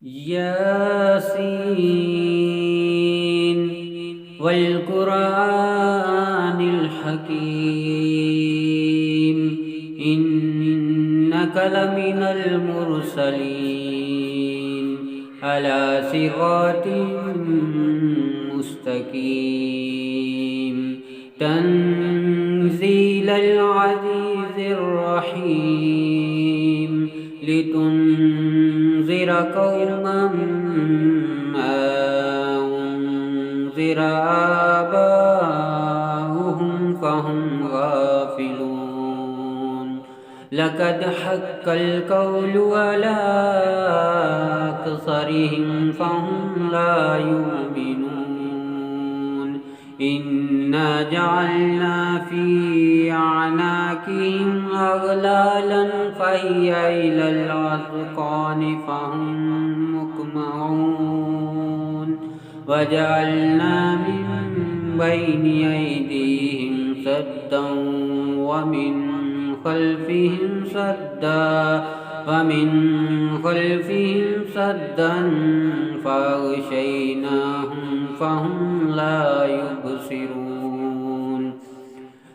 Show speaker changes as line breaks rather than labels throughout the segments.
ياسين والقرآن الحكيم إنك لمن المرسلين على صراط مستقيم تنزيل العزيز الرحيم لتنذر قوما ما أنذر آباؤهم فهم غافلون لقد حق القول على أكثرهم فهم لا يؤمنون إنا جعلنا في أعناقهم أغلالا فهي إلى الأذقان فهم مقمحون وجعلنا من بين أيديهم سدا ومن خلفهم سدا فأغشيناهم فهم لا يبصرون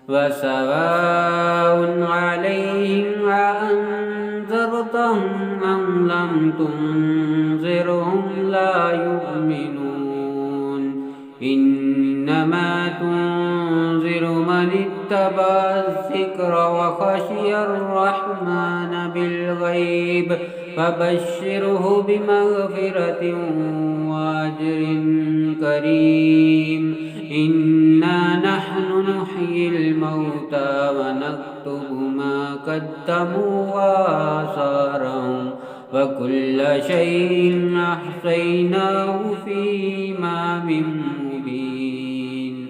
وسواء عليهم أأنذرتهم أم لم تنذرهم لا يؤمنون إنما تنذر من اتبع الذكر وخشي الرحمن بالغيب فبشره بمغفرة وأجر كريم إنا نحن نحيي الموتى ونكتب ما قدموا وآثارهم وكل شيء أحصيناه في إمام مبين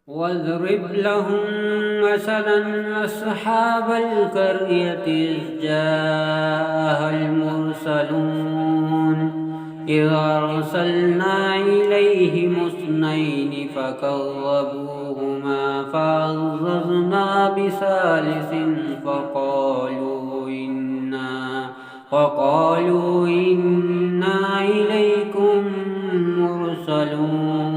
واضرب لهم مثلا أصحاب القرية إذ جاءها المرسلون إذ أرسلنا إليهم اثنين فكذبوهما فعززنا بثالث فقالوا إنا إليكم مرسلون